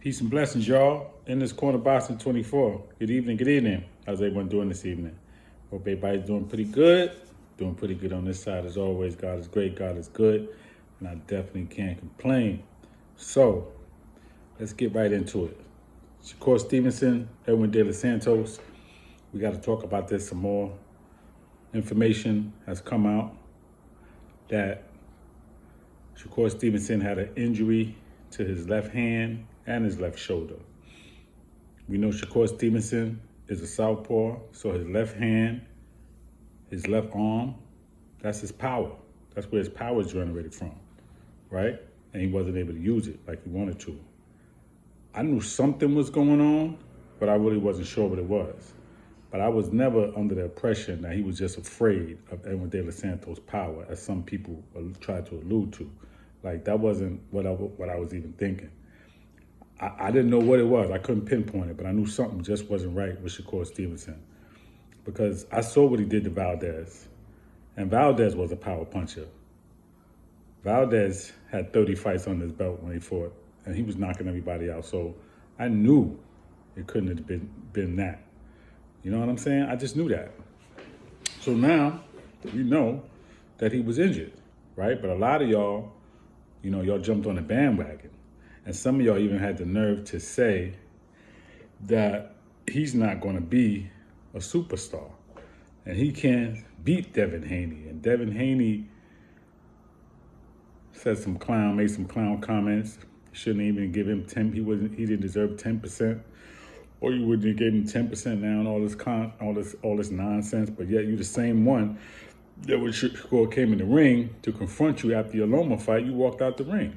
Peace and blessings, y'all. In this corner boxing 24. Good evening, good evening. How's everyone doing this evening? Hope everybody's doing pretty good. Doing pretty good on this side as always. God is great, God is good, and I definitely can't complain. So, let's get right into it. Shakur Stevenson, Edwin De Los Santos. We got to talk about this some more. Information has come out that Shakur Stevenson had an injury to his left hand and his left shoulder. We know Shakur Stevenson is a southpaw, so his left hand, his left arm, that's his power. That's where his power is generated from, right? And he wasn't able to use it like he wanted to. I knew something was going on, but I really wasn't sure what it was. But I was never under the impression that he was just afraid of Edwin De Los Santos' power, as some people try to allude to. Like, that wasn't what I was even thinking. I didn't know what it was. I couldn't pinpoint it, but I knew something just wasn't right with Shakur Stevenson. Because I saw what he did to Valdez. And Valdez was a power puncher. Valdez had 30 fights on his belt when he fought, and he was knocking everybody out. So I knew it couldn't have been that. You know what I'm saying? I just knew that. So now we know that he was injured, right? But a lot of y'all, y'all jumped on the bandwagon. And some of y'all even had the nerve to say that he's not going to be a superstar. And he can't beat Devin Haney. And Devin Haney made some clown comments. Shouldn't even give him 10. He didn't deserve 10%. Or you wouldn't have gave him 10% now and all this nonsense. But yet you're the same one that when Shakur came in the ring to confront you after your Loma fight, you walked out the ring.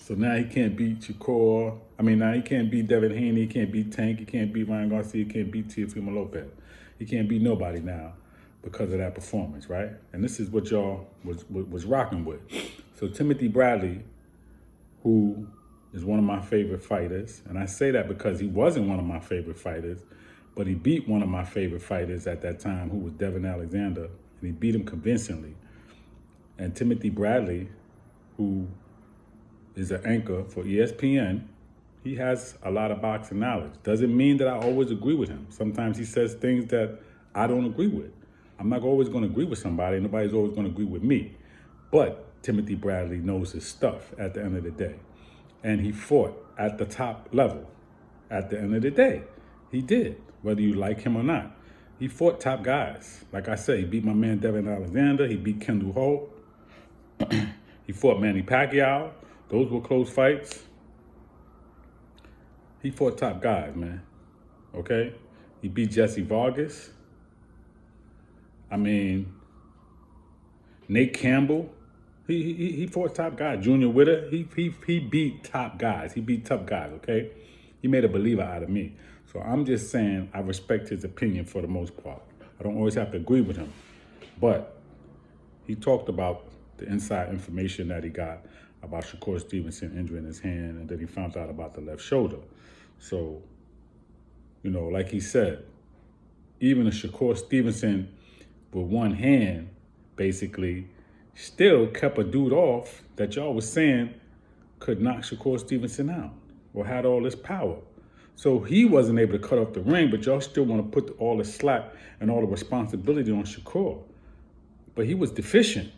So now he can't beat Shakur. Now he can't beat Devin Haney. He can't beat Tank. He can't beat Ryan Garcia. He can't beat Teofimo Lopez. He can't beat nobody now because of that performance, right? And this is what y'all was rocking with. So Timothy Bradley, who is one of my favorite fighters, and I say that because he wasn't one of my favorite fighters, but he beat one of my favorite fighters at that time, who was Devin Alexander, and he beat him convincingly. And Timothy Bradley, who is an anchor for ESPN, he has a lot of boxing knowledge. Doesn't mean that I always agree with him. Sometimes he says things that I don't agree with. I'm not always going to agree with somebody. Nobody's always going to agree with me. But Timothy Bradley knows his stuff at the end of the day. And he fought at the top level at the end of the day. He did, whether you like him or not. He fought top guys. Like I said, he beat my man Devin Alexander. He beat Kendall Holt. He fought Manny Pacquiao. Those were close fights. He fought top guys, man. Okay? He beat Jesse Vargas. Nate Campbell. He fought top guys. Junior Witter. He beat top guys. He beat tough guys, okay? He made a believer out of me. So I'm just saying I respect his opinion for the most part. I don't always have to agree with him. But he talked about the inside information that he got about Shakur Stevenson injuring his hand, and then he found out about the left shoulder. So, like he said, even a Shakur Stevenson with one hand, basically, still kept a dude off that y'all was saying could knock Shakur Stevenson out or had all this power. So he wasn't able to cut off the ring, but y'all still want to put all the slack and all the responsibility on Shakur. But he was deficient.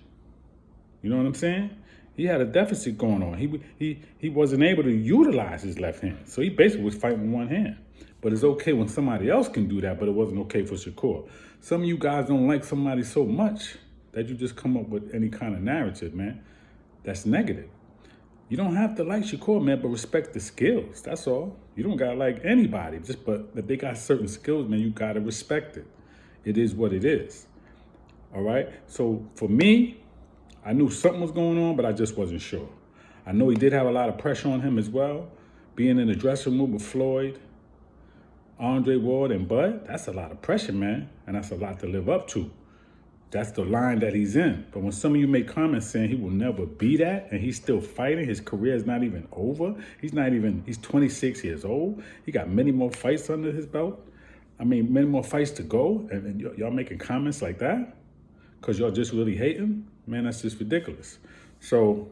You know what I'm saying? He had a deficit going on. He wasn't able to utilize his left hand. So he basically was fighting with one hand. But it's okay when somebody else can do that, but it wasn't okay for Shakur. Some of you guys don't like somebody so much that you just come up with any kind of narrative, man. That's negative. You don't have to like Shakur, man, but respect the skills. That's all. You don't gotta like anybody. But if they got certain skills, man, you gotta respect it. It is what it is. All right? So for me, I knew something was going on, but I just wasn't sure. I know he did have a lot of pressure on him as well. Being in the dressing room with Floyd, Andre Ward, and Bud, that's a lot of pressure, man. And that's a lot to live up to. That's the line that he's in. But when some of you make comments saying he will never be that, and he's still fighting, his career is not even over. He's 26 years old. He got many more fights under his belt. Many more fights to go. And y'all making comments like that because y'all just really hating? Man, that's just ridiculous. So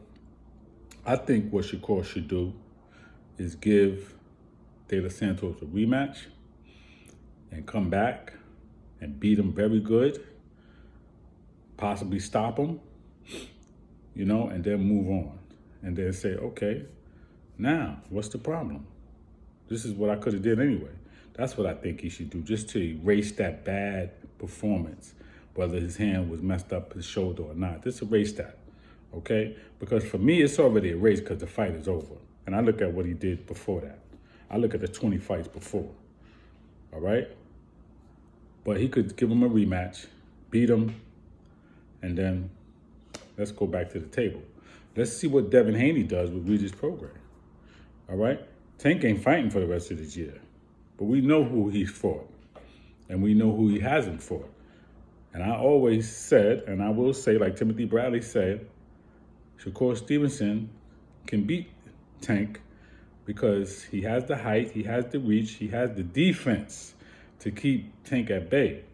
I think what Shakur should do is give De Los Santos a rematch and come back and beat him very good, possibly stop him, and then move on. And then say, okay, now what's the problem? This is what I could have did anyway. That's what I think he should do, just to erase that bad performance, whether his hand was messed up, his shoulder or not. Just erase that, okay? Because for me, it's already erased because the fight is over. And I look at what he did before that. I look at the 20 fights before, all right? But he could give him a rematch, beat him, and then let's go back to the table. Let's see what Devin Haney does with Regis Prograis, all right? Tank ain't fighting for the rest of this year, but we know who he's fought, and we know who he hasn't fought. And I always said, and I will say, like Timothy Bradley said, Shakur Stevenson can beat Tank because he has the height, he has the reach, he has the defense to keep Tank at bay.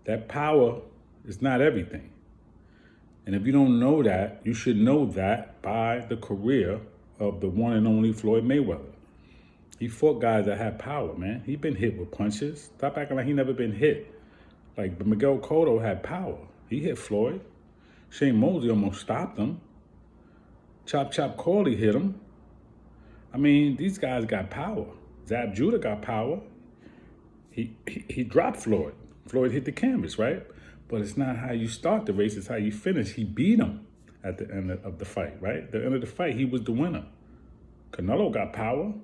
That power is not everything. And if you don't know that, you should know that by the career of the one and only Floyd Mayweather. He fought guys that had power, man. He been hit with punches. Stop acting like he never been hit. Like Miguel Cotto had power. He hit Floyd. Shane Mosley almost stopped him. Chop Chop Corley hit him. I mean, these guys got power. Zab Judah got power. He dropped Floyd. Floyd hit the canvas, right? But it's not how you start the race, it's how you finish. He beat him at the end of the fight, right? At the end of the fight, he was the winner. Canelo got power.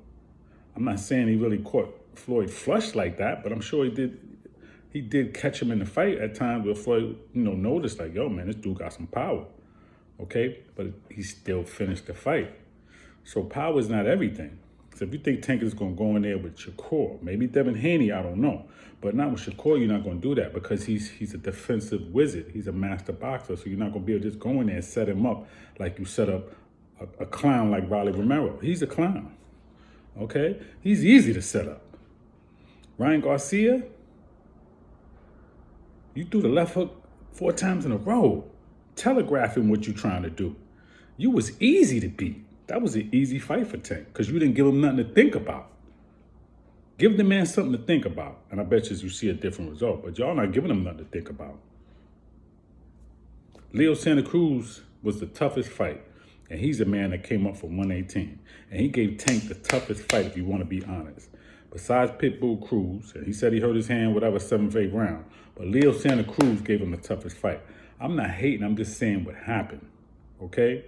I'm not saying he really caught Floyd flush like that, but I'm sure he did catch him in the fight at times where Floyd, noticed like, yo, man, this dude got some power, okay? But he still finished the fight. So power is not everything. So if you think Tank is going to go in there with Shakur, maybe Devin Haney, I don't know. But not with Shakur, you're not going to do that because he's a defensive wizard. He's a master boxer, so you're not going to be able to just go in there and set him up like you set up a clown like Rolly Romero. He's a clown, okay? He's easy to set up. Ryan Garcia, you threw the left hook 4 times in a row, telegraphing what you're trying to do. You was easy to beat. That was an easy fight for Tank because you didn't give him nothing to think about. Give the man something to think about, and I bet you see a different result. But y'all not giving him nothing to think about. Leo Santa Cruz was the toughest fight, and he's a man that came up from 118. And he gave Tank the toughest fight, if you want to be honest. Besides Pitbull Cruz, and he said he hurt his hand, whatever, 7th, 8th round. But Leo Santa Cruz gave him the toughest fight. I'm not hating, I'm just saying what happened, okay?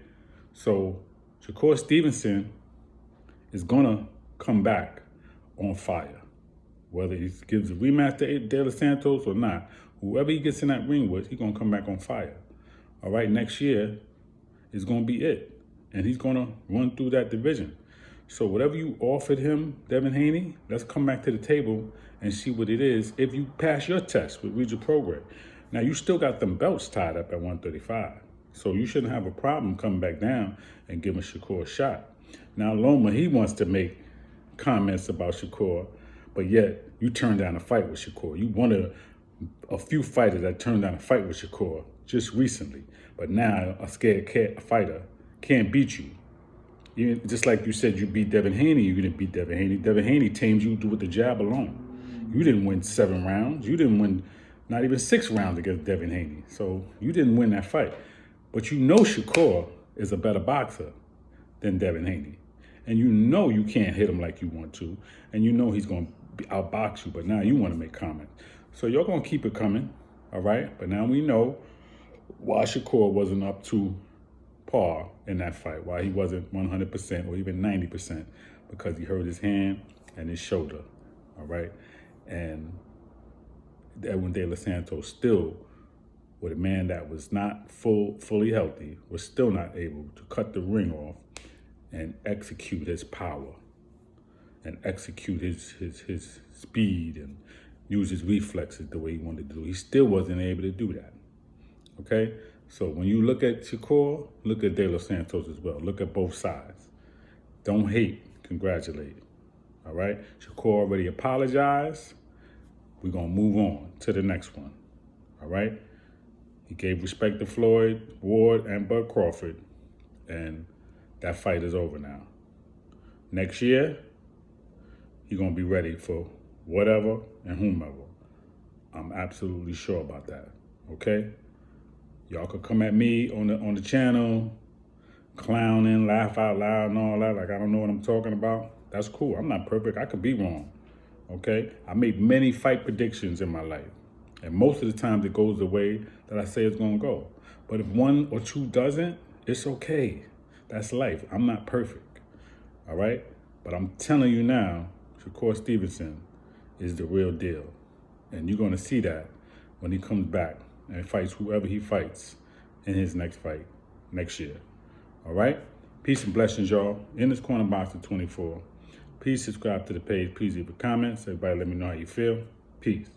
So Shakur Stevenson is going to come back on fire. Whether he gives a rematch to De Los Santos or not, whoever he gets in that ring with, he's going to come back on fire. All right, next year is going to be it. And he's going to run through that division. So whatever you offered him, Devin Haney, let's come back to the table and see what it is if you pass your test with Regis Prograis. Now, you still got them belts tied up at 135. So you shouldn't have a problem coming back down and giving Shakur a shot. Now, Loma, he wants to make comments about Shakur, but yet you turned down a fight with Shakur. You one of a few fighters that turned down a fight with Shakur just recently. But now a scared fighter can't beat you. Just like you said you beat Devin Haney, you didn't beat Devin Haney. Devin Haney tamed you with the jab alone. You didn't win 7 rounds. You didn't win not even 6 rounds against Devin Haney. So you didn't win that fight. But you know Shakur is a better boxer than Devin Haney. And you know you can't hit him like you want to. And you know he's going to outbox you. But now you want to make comments. So you're going to keep it coming, all right? But now we know why Shakur wasn't up to par in that fight, why he wasn't 100% or even 90%, because he hurt his hand and his shoulder, all right? And Edwin De Los Santos still, with a man that was not fully healthy, was still not able to cut the ring off and execute his power and execute his speed and use his reflexes the way he wanted to do. He still wasn't able to do that, okay? So when you look at Shakur, look at De Los Santos as well. Look at both sides. Don't hate, congratulate, all right? Shakur already apologized. We're going to move on to the next one, all right? He gave respect to Floyd, Ward, and Bud Crawford, and that fight is over now. Next year, he's going to be ready for whatever and whomever. I'm absolutely sure about that. Okay? Y'all could come at me on the channel, clowning, laugh out loud and all that, like I don't know what I'm talking about. That's cool. I'm not perfect. I could be wrong. Okay? I made many fight predictions in my life. And most of the times it goes the way that I say it's going to go. But if one or two doesn't, it's okay. That's life. I'm not perfect. All right? But I'm telling you now, Shakur Stevenson is the real deal. And you're going to see that when he comes back and fights whoever he fights in his next fight next year. All right? Peace and blessings, y'all. In this corner box of 24. Please subscribe to the page. Please leave a comment. Everybody let me know how you feel. Peace.